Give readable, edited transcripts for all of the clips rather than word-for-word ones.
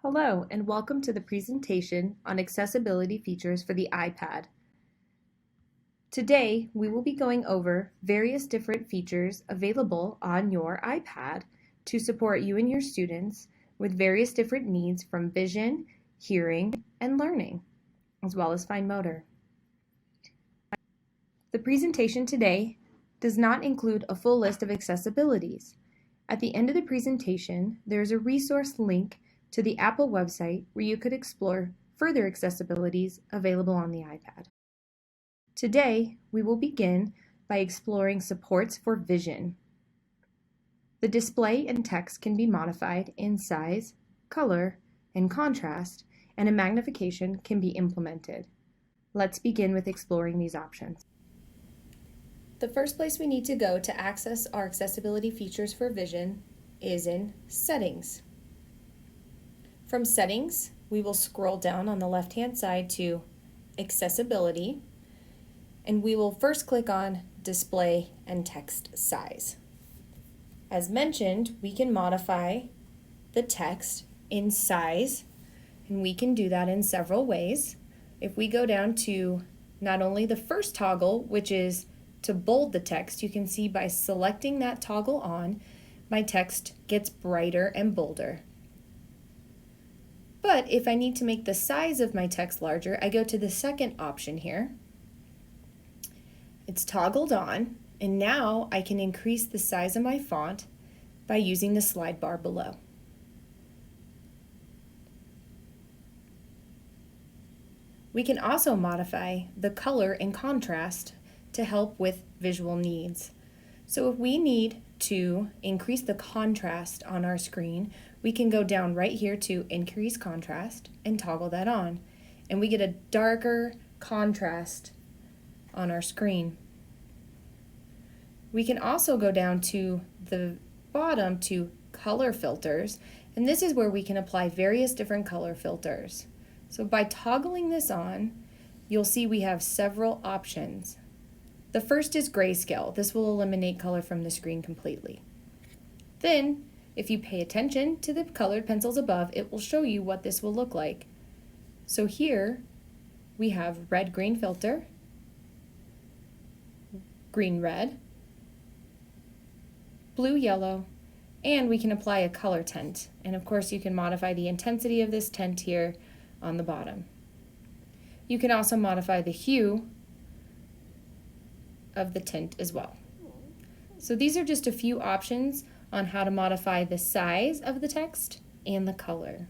Hello, and welcome to the presentation on accessibility features for the iPad. Today, we will be going over various different features available on your iPad to support you and your students with various different needs from vision, hearing, and learning, as well as fine motor. The presentation today does not include a full list of accessibilities. At the end of the presentation, there is a resource link to the Apple website where you could explore further accessibilities available on the iPad. Today, we will begin by exploring supports for vision. The display and text can be modified in size, color, and contrast, and a magnification can be implemented. Let's begin with exploring these options. The first place we need to go to access our accessibility features for vision is in Settings. From Settings, we will scroll down on the left-hand side to Accessibility, and we will first click on Display and Text Size. As mentioned, we can modify the text in size, and we can do that in several ways. If we go down to not only the first toggle, which is to bold the text, you can see by selecting that toggle on, my text gets brighter and bolder. But if I need to make the size of my text larger, I go to the second option here. It's toggled on, and now I can increase the size of my font by using the slide bar below. We can also modify the color and contrast to help with visual needs. So if we need to increase the contrast on our screen, we can go down right here to increase contrast and toggle that on, and we get a darker contrast on our screen. We can also go down to the bottom to color filters, and this is where we can apply various different color filters. So by toggling this on, you'll see we have several options. The first is grayscale. This will eliminate color from the screen completely. Then, if you pay attention to the colored pencils above, it will show you what this will look like. So here we have red-green filter, green-red, blue-yellow, and we can apply a color tint. And of course you can modify the intensity of this tint here on the bottom. You can also modify the hue of the tint as well. So these are just a few options on how to modify the size of the text and the color.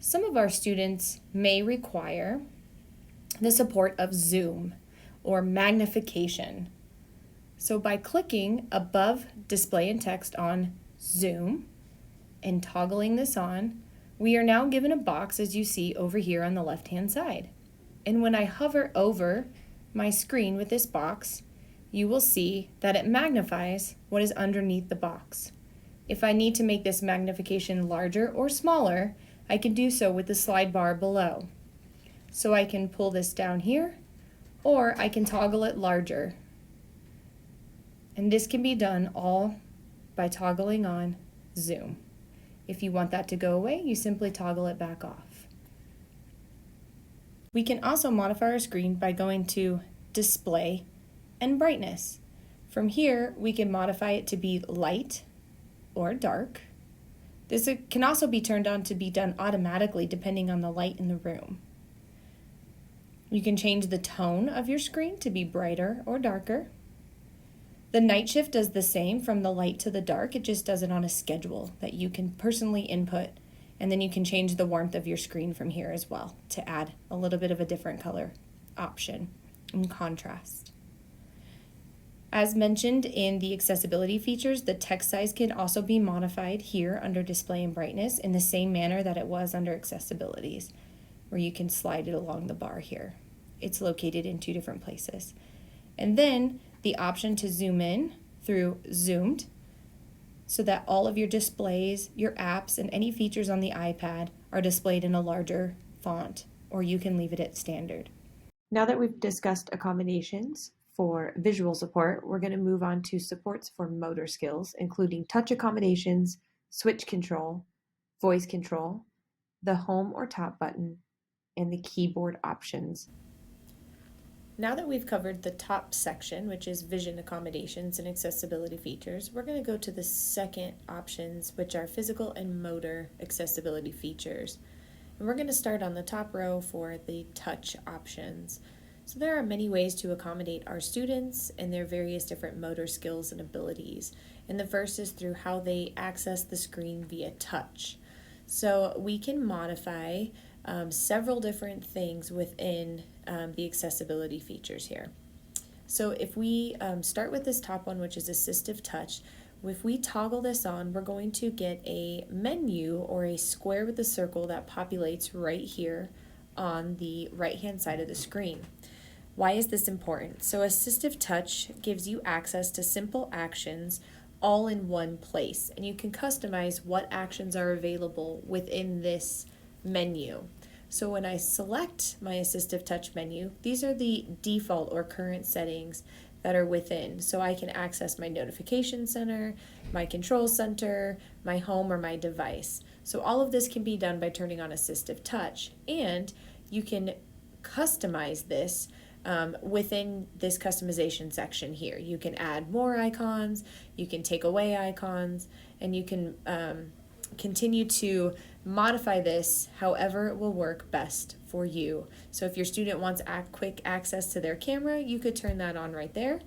Some of our students may require the support of zoom or magnification. So by clicking above display and text on zoom and toggling this on, we are now given a box as you see over here on the left-hand side. And when I hover over my screen with this box, you will see that it magnifies what is underneath the box. If I need to make this magnification larger or smaller, I can do so with the slide bar below. So I can pull this down here, or I can toggle it larger. And this can be done all by toggling on zoom. If you want that to go away, you simply toggle it back off. We can also modify our screen by going to Display and Brightness. From here, we can modify it to be light or dark. This can also be turned on to be done automatically depending on the light in the room. You can change the tone of your screen to be brighter or darker. The night shift does the same from the light to the dark. It just does it on a schedule that you can personally input, and then you can change the warmth of your screen from here as well to add a little bit of a different color option and contrast. As mentioned in the accessibility features, the text size can also be modified here under display and brightness in the same manner that it was under accessibilities, where you can slide it along the bar here. It's located in two different places. And then the option to zoom in through zoomed, so that all of your displays, your apps, and any features on the iPad are displayed in a larger font, or you can leave it at standard. Now that we've discussed accommodations for visual support, we're going to move on to supports for motor skills, including touch accommodations, switch control, voice control, the home or top button, and the keyboard options. Now that we've covered the top section, which is vision accommodations and accessibility features, we're going to go to the second options, which are physical and motor accessibility features. And we're going to start on the top row for the touch options. So there are many ways to accommodate our students and their various different motor skills and abilities. And the first is through how they access the screen via touch. So we can modify several different things within the accessibility features here. So if we start with this top one, which is assistive touch, if we toggle this on, we're going to get a menu or a square with a circle that populates right here on the right-hand side of the screen. Why is this important? So assistive touch gives you access to simple actions all in one place, and you can customize what actions are available within this menu. So when I select my assistive touch menu, these are the default or current settings that are within. So I can access my notification center, my control center, my home, or my device. So all of this can be done by turning on assistive touch, and you can customize this within this customization section here. You can add more icons, you can take away icons, and you can continue to modify this however it will work best for you. So if your student wants quick access to their camera, you could turn that on right there.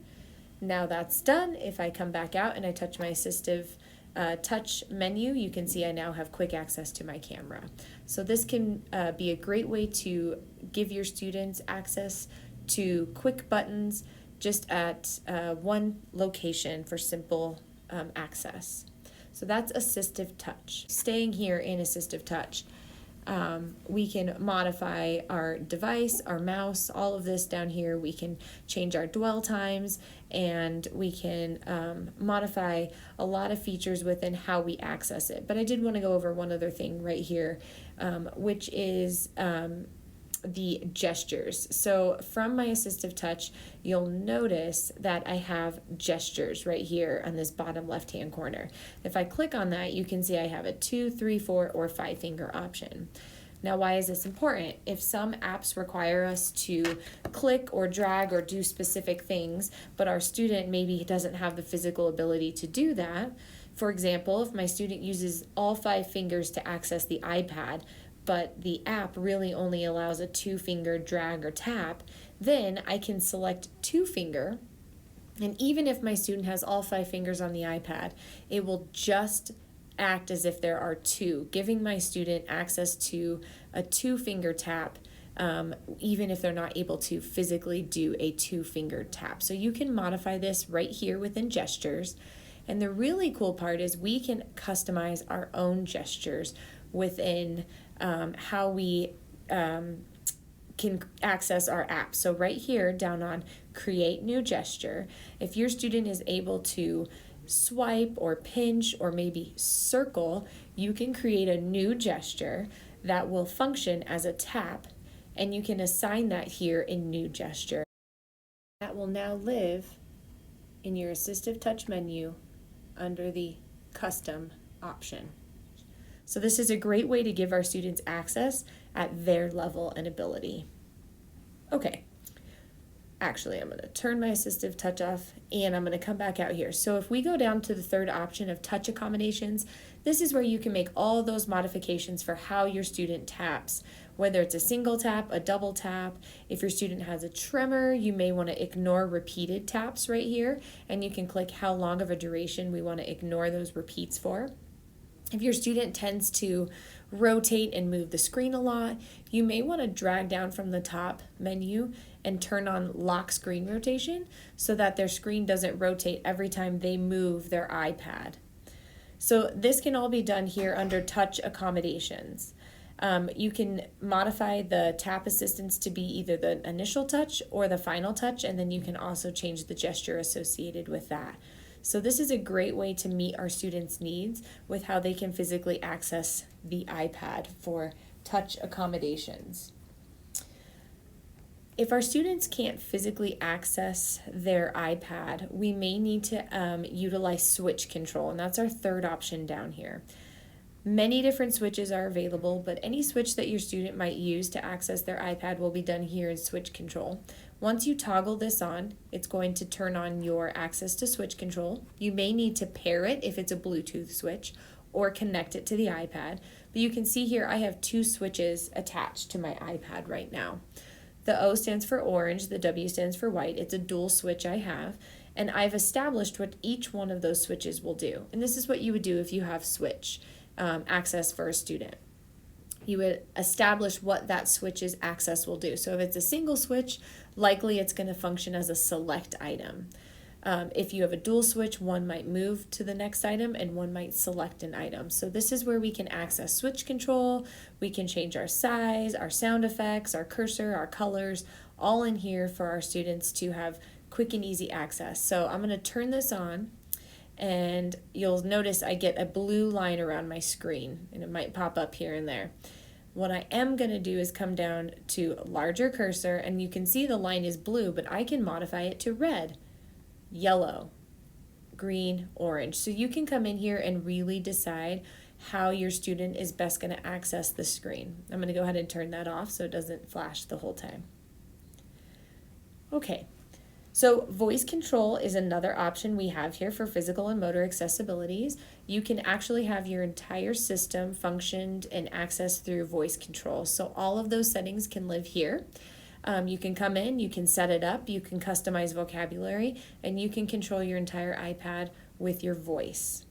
Now that's done. If I come back out and I touch my assistive touch menu, you can see I now have quick access to my camera. So this can be a great way to give your students access to quick buttons just at one location for simple access. So that's assistive touch. Staying here in assistive touch, we can modify our device, our mouse, all of this down here. We can change our dwell times, and we can modify a lot of features within how we access it. But I did want to go over one other thing right here, which is the gestures. So from my assistive touch, you'll notice that I have gestures right here on this bottom left-hand corner. If I click on that, you can see I have a 2, 3, 4, or 5 finger option. Now, why is this important? If some apps require us to click or drag or do specific things, but our student maybe doesn't have the physical ability to do that, for example, if my student uses all 5 fingers to access the iPad, but the app really only allows a 2-finger drag or tap, then I can select 2-finger, and even if my student has all 5 fingers on the iPad, it will just act as if there are 2, giving my student access to a 2-finger tap, even if they're not able to physically do a 2-finger tap. So you can modify this right here within gestures. And the really cool part is we can customize our own gestures within how we can access our app. So right here down on create new gesture, if your student is able to swipe or pinch or maybe circle, you can create a new gesture that will function as a tap, and you can assign that here in new gesture. That will now live in your assistive touch menu under the custom option. So this is a great way to give our students access at their level and ability. Okay, actually I'm going to turn my assistive touch off and I'm going to come back out here. So if we go down to the third option of touch accommodations, this is where you can make all those modifications for how your student taps, whether it's a single tap, a double tap. If your student has a tremor, you may want to ignore repeated taps right here, and you can click how long of a duration we want to ignore those repeats for. If your student tends to rotate and move the screen a lot, you may want to drag down from the top menu and turn on lock screen rotation so that their screen doesn't rotate every time they move their iPad. So this can all be done here under touch accommodations. You can modify the tap assistance to be either the initial touch or the final touch, and then you can also change the gesture associated with that. So this is a great way to meet our students' needs with how they can physically access the iPad for touch accommodations. If our students can't physically access their iPad, we may need to utilize switch control, and that's our third option down here. Many different switches are available, but any switch that your student might use to access their iPad will be done here in switch control. Once you toggle this on, it's going to turn on your access to switch control. You may need to pair it if it's a Bluetooth switch or connect it to the iPad. But you can see here I have two switches attached to my iPad right now. The O stands for orange, the W stands for white. It's a dual switch I have, and I've established what each one of those switches will do. And this is what you would do if you have switch access for a student. You would establish what that switch's access will do. So if it's a single switch, likely it's going to function as a select item. If you have a dual switch, one might move to the next item and one might select an item. So this is where we can access switch control. We can change our size, our sound effects, our cursor, our colors, all in here for our students to have quick and easy access. So I'm going to turn this on, and you'll notice I get a blue line around my screen, and it might pop up here and there. What I am going to do is come down to larger cursor, and you can see the line is blue, but I can modify it to red, yellow, green, orange. So you can come in here and really decide how your student is best going to access the screen. I'm going to go ahead and turn that off so it doesn't flash the whole time. Okay, so voice control is another option we have here for physical and motor accessibilities. You can actually have your entire system functioned and accessed through voice control. So all of those settings can live here. You can come in, you can set it up, you can customize vocabulary, and you can control your entire iPad with your voice.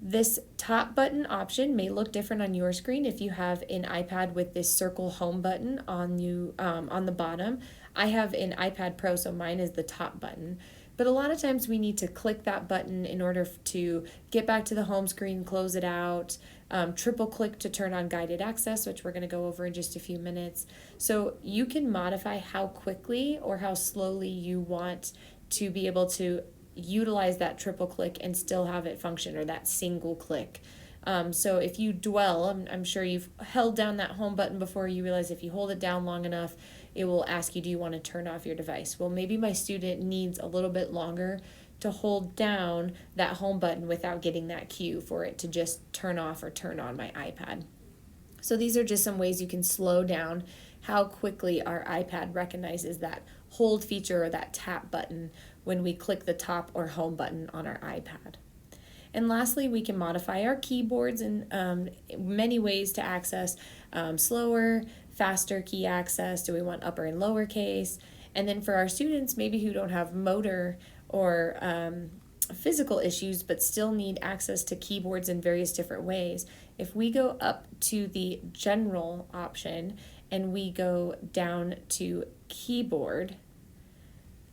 This top button option may look different on your screen if you have an iPad with this circle home button on the bottom. I have an iPad Pro, so mine is the top button. But a lot of times we need to click that button in order to get back to the home screen, close it out, triple click to turn on guided access, which we're going to go over in just a few minutes. So you can modify how quickly or how slowly you want to be able to utilize that triple click and still have it function, or that single click. So if you dwell, I'm sure you've held down that home button before. You realize if you hold it down long enough, it will ask you, do you want to turn off your device? Well, maybe my student needs a little bit longer to hold down that home button without getting that cue for it to just turn off or turn on my iPad. So these are just some ways you can slow down how quickly our iPad recognizes that hold feature or that tap button when we click the top or home button on our iPad. And lastly, we can modify our keyboards in many ways to access slower, faster key access. Do we want upper and lower case? And then for our students, maybe who don't have motor or physical issues but still need access to keyboards in various different ways, if we go up to the general option and we go down to keyboard,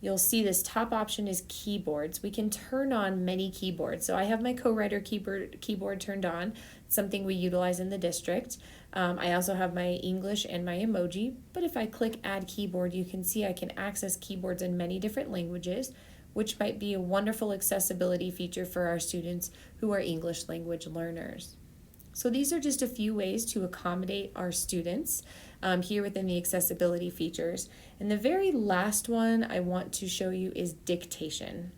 you'll see this top option is keyboards. We can turn on many keyboards. So I have my co-writer keyboard turned on, something we utilize in the district. I also have my English and my emoji, but if I click add keyboard, you can see I can access keyboards in many different languages, which might be a wonderful accessibility feature for our students who are English language learners. So these are just a few ways to accommodate our students here within the accessibility features. And the very last one I want to show you is dictation.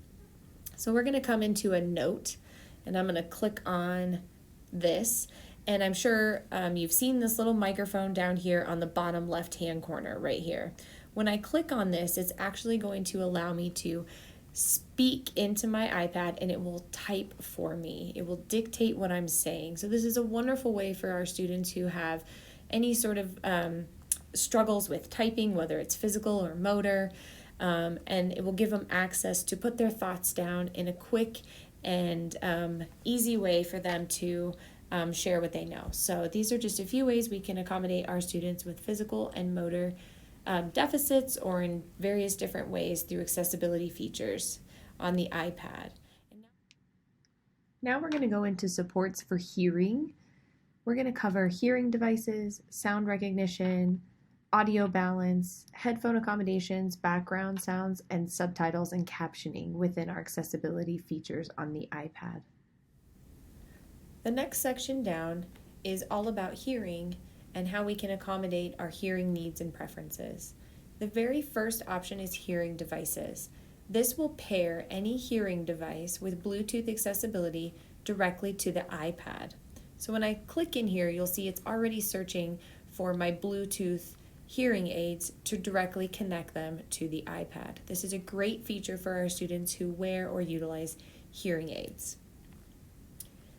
So we're going to come into a note, and I'm going to click on this. And I'm sure you've seen this little microphone down here on the bottom left-hand corner right here. When I click on this, it's actually going to allow me to speak into my iPad, and it will type for me. It will dictate what I'm saying. So this is a wonderful way for our students who have any sort of struggles with typing, whether it's physical or motor, and it will give them access to put their thoughts down in a quick and easy way for them to share what they know. So these are just a few ways we can accommodate our students with physical and motor deficits, or in various different ways through accessibility features on the iPad. Now we're going to go into supports for hearing. We're going to cover hearing devices, sound recognition, audio balance, headphone accommodations, background sounds, and subtitles and captioning within our accessibility features on the iPad. The next section down is all about hearing and how we can accommodate our hearing needs and preferences. The very first option is hearing devices. This will pair any hearing device with Bluetooth accessibility directly to the iPad. So when I click in here, you'll see it's already searching for my Bluetooth hearing aids to directly connect them to the iPad. This is a great feature for our students who wear or utilize hearing aids.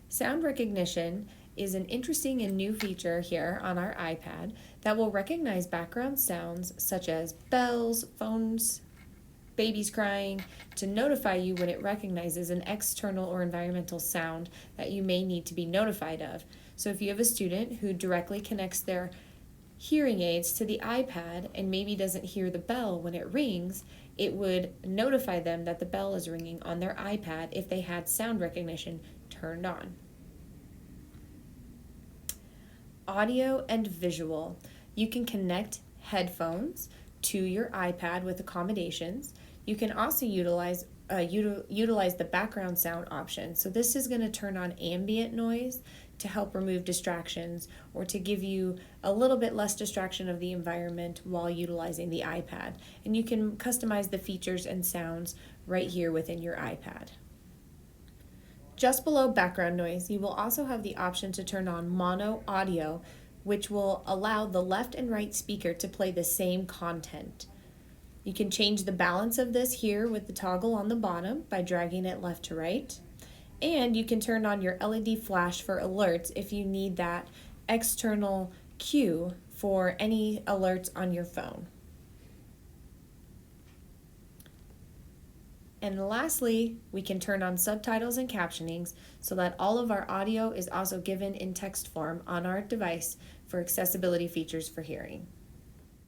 Sound recognition is an interesting and new feature here on our iPad that will recognize background sounds such as bells, phones, babies crying, to notify you when it recognizes an external or environmental sound that you may need to be notified of. So if you have a student who directly connects their hearing aids to the iPad and maybe doesn't hear the bell when it rings, it would notify them that the bell is ringing on their iPad if they had sound recognition turned on. Audio and visual. You can connect headphones to your iPad with accommodations. You can also utilize the background sound option. So this is going to turn on ambient noise to help remove distractions or to give you a little bit less distraction of the environment while utilizing the iPad. And you can customize the features and sounds right here within your iPad. Just below background noise, you will also have the option to turn on mono audio, which will allow the left and right speaker to play the same content. You can change the balance of this here with the toggle on the bottom by dragging it left to right. And you can turn on your LED flash for alerts if you need that external cue for any alerts on your phone. And lastly, we can turn on subtitles and captionings so that all of our audio is also given in text form on our device for accessibility features for hearing.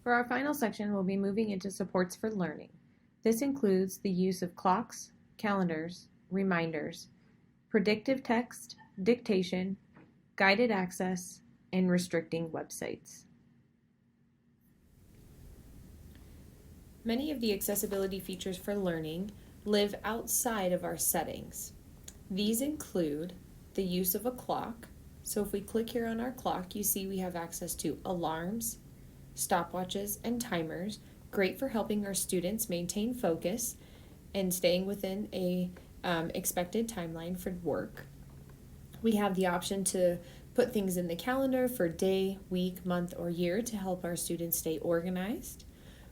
For our final section, we'll be moving into supports for learning. This includes the use of clocks, calendars, reminders, predictive text, dictation, guided access, and restricting websites. Many of the accessibility features for learning live outside of our settings. These include the use of a clock. So if we click here on our clock, you see we have access to alarms, stopwatches, and timers, great for helping our students maintain focus and staying within a expected timeline for work. We have the option to put things in the calendar for day, week, month, or year to help our students stay organized.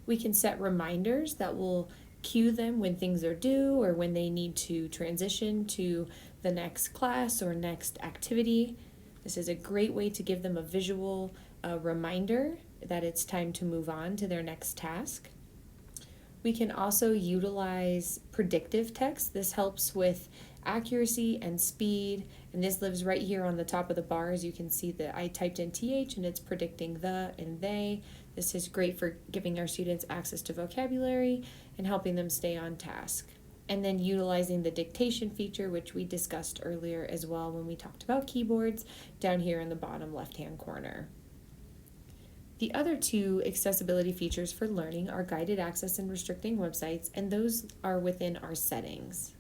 We can set reminders that will cue them when things are due or when they need to transition to the next class or next activity. This is a great way to give them a visual reminder that it's time to move on to their next task. We can also utilize predictive text. This helps with accuracy and speed, and this lives right here on the top of the bar. As you can see that I typed in TH and it's predicting the and they. This is great for giving our students access to vocabulary and helping them stay on task. And then utilizing the dictation feature, which we discussed earlier as well when we talked about keyboards, down here in the bottom left-hand corner. The other two accessibility features for learning are guided access and restricting websites, and those are within our settings.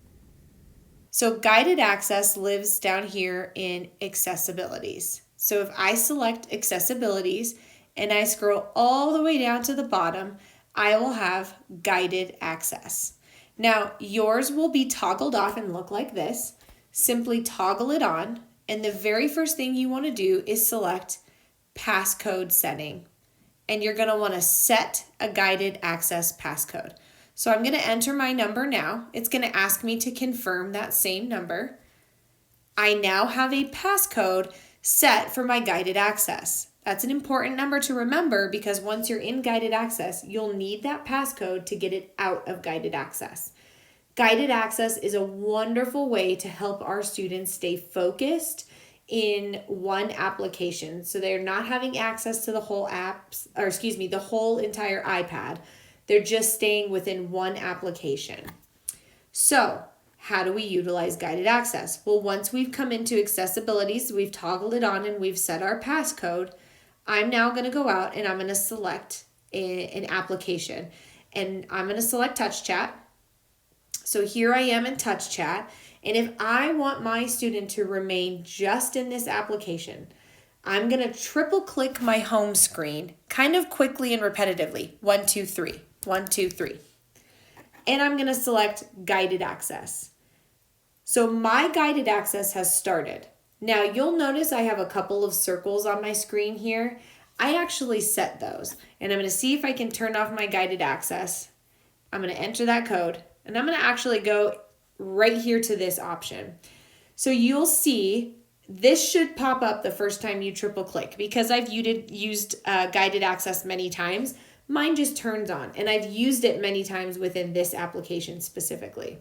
So guided access lives down here in accessibilities. So if I select accessibilities and I scroll all the way down to the bottom, I will have guided access. Now yours will be toggled off and look like this. Simply toggle it on, and the very first thing you want to do is select passcode setting. And you're going to want to set a guided access passcode. So I'm going to enter my number now. It's going to ask me to confirm that same number. I now have a passcode set for my guided access. That's an important number to remember because once you're in guided access, you'll need that passcode to get it out of guided access. Guided access is a wonderful way to help our students stay focused in one application. So they're not having access to the whole the whole entire iPad. They're just staying within one application. So how do we utilize guided access? Well, once we've come into accessibilities, we've toggled it on and we've set our passcode, I'm now going to go out and I'm going to select an application. And I'm going to select Touch Chat. So here I am in Touch Chat. And if I want my student to remain just in this application, I'm going to triple click my home screen kind of quickly and repetitively. 1, 2, 3. 1, 2, 3. And I'm going to select guided access. So my guided access has started. Now you'll notice I have a couple of circles on my screen here. I actually set those, and I'm going to see if I can turn off my guided access. I'm going to enter that code, and I'm going to actually go right here to this option. So you'll see this should pop up the first time you triple click. Because I've used guided access many times, mine just turns on, and I've used it many times within this application specifically.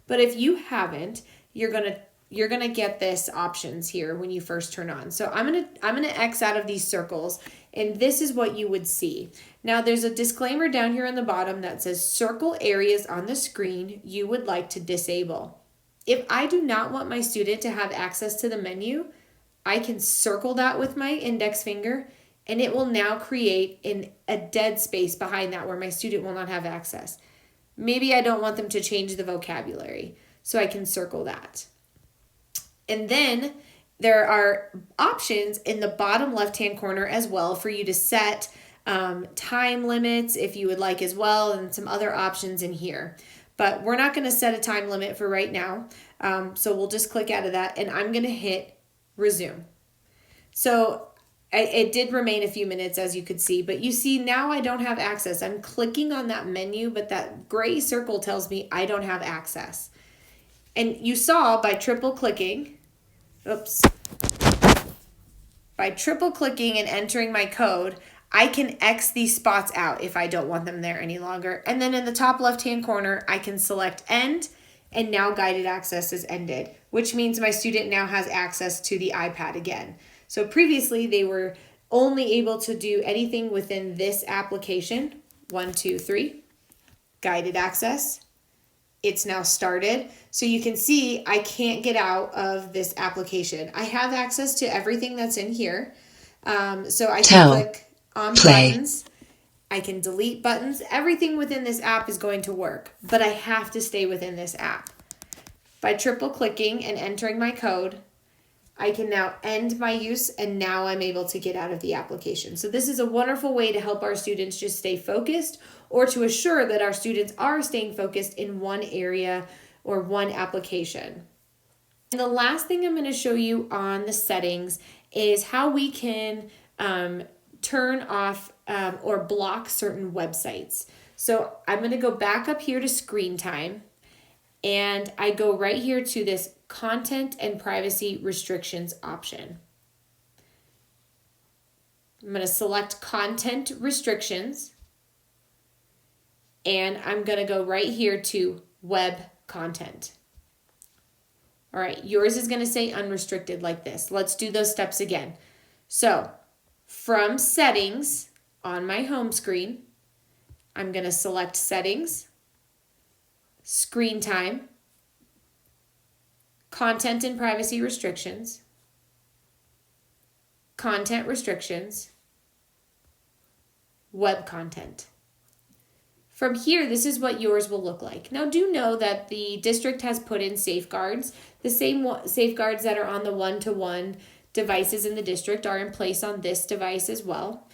But if you haven't, you're gonna get this options here when you first turn on. So I'm gonna X out of these circles, and this is what you would see. Now there's a disclaimer down here on the bottom that says circle areas on the screen you would like to disable. If I do not want my student to have access to the menu, I can circle that with my index finger, and it will now create a dead space behind that where my student will not have access. Maybe I don't want them to change the vocabulary, so I can circle that. And then there are options in the bottom left-hand corner as well for you to set time limits if you would like as well, and some other options in here. But we're not going to set a time limit for right now, so we'll just click out of that, and I'm going to hit resume. So it did remain a few minutes, as you could see, but you see now I don't have access. I'm clicking on that menu, but that gray circle tells me I don't have access. And you saw by triple clicking, by triple clicking and entering my code, I can X these spots out if I don't want them there any longer. And then in the top left-hand corner, I can select end, and now guided access is ended, which means my student now has access to the iPad again. So previously they were only able to do anything within this application. 1, 2, 3, guided access. It's now started. So you can see I can't get out of this application. I have access to everything that's in here. So I can click on buttons. I can delete buttons. Everything within this app is going to work, but I have to stay within this app. By triple clicking and entering my code, I can now end my use, and now I'm able to get out of the application. So this is a wonderful way to help our students just stay focused, or to assure that our students are staying focused in one area or one application. And the last thing I'm going to show you on the settings is how we can turn off or block certain websites. So I'm going to go back up here to screen time, and I go right here to this content and privacy restrictions option. I'm going to select content restrictions, and I'm going to go right here to web content. All right, yours is going to say unrestricted like this. Let's do those steps again. So from settings on my home screen, I'm going to select settings, screen time, content and privacy restrictions, content restrictions, web content. From here, this is what yours will look like. Now, do know that the district has put in safeguards. The same safeguards that are on the one-to-one devices in the district are in place on this device as well.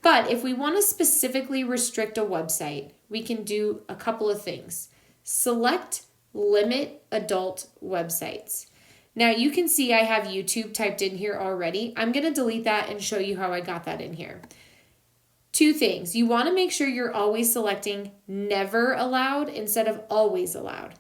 But if we want to specifically restrict a website, we can do a couple of things. Select limit adult websites. Now you can see I have YouTube typed in here already. I'm going to delete that and show you how I got that in here. Two things. You want to make sure you're always selecting never allowed instead of always allowed.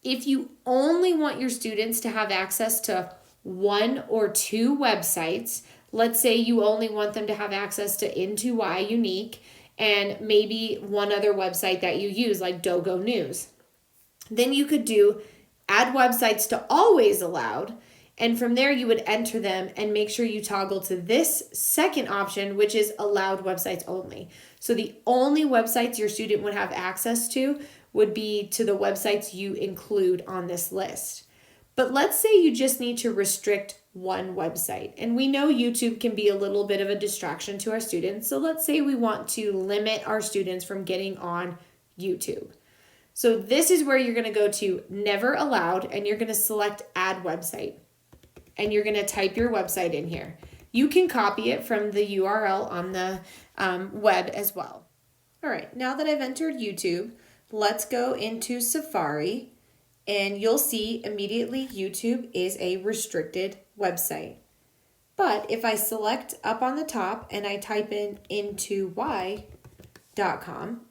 If you only want your students to have access to 1 or 2 websites, let's say you only want them to have access to Into Unique and maybe one other website that you use like Dogo News, then you could do add websites to always allowed, and from there you would enter them and make sure you toggle to this second option, which is allowed websites only. So the only websites your student would have access to would be to the websites you include on this list. But let's say you just need to restrict one website, and we know YouTube can be a little bit of a distraction to our students. So let's say we want to limit our students from getting on YouTube. So this is where you're going to go to never allowed, and you're going to select add website, and you're going to type your website in here. You can copy it from the URL on the web as well. All right, now that I've entered YouTube, let's go into Safari, and you'll see immediately YouTube is a restricted website. But if I select up on the top and I type in intowhy.com,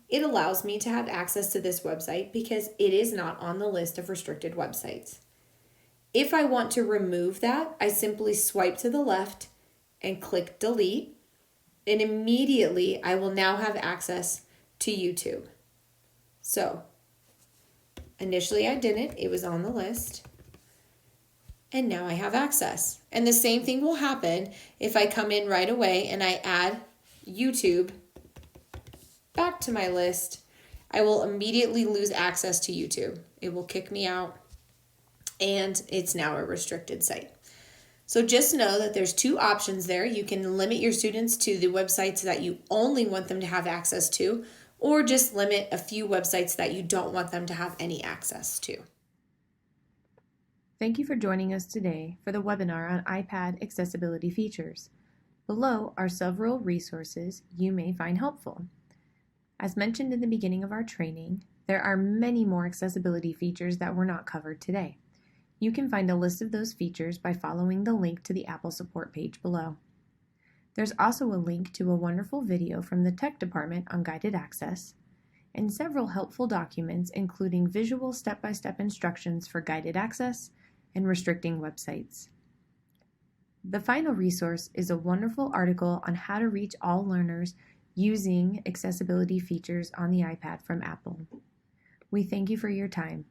it allows me to have access to this website because it is not on the list of restricted websites. If I want to remove that, I simply swipe to the left and click delete, and immediately I will now have access to YouTube. So initially I didn't, it was on the list, and now I have access. And the same thing will happen if I come in right away and I add YouTube back to my list. I will immediately lose access to YouTube. It will kick me out, and it's now a restricted site. So just know that there's two options there. You can limit your students to the websites that you only want them to have access to, or just limit a few websites that you don't want them to have any access to. Thank you for joining us today for the webinar on iPad accessibility features. Below are several resources you may find helpful. As mentioned in the beginning of our training, there are many more accessibility features that were not covered today. You can find a list of those features by following the link to the Apple support page below. There's also a link to a wonderful video from the Tech Department on guided access, and several helpful documents including visual step-by-step instructions for guided access and restricting websites. The final resource is a wonderful article on how to reach all learners using accessibility features on the iPad from Apple. We thank you for your time.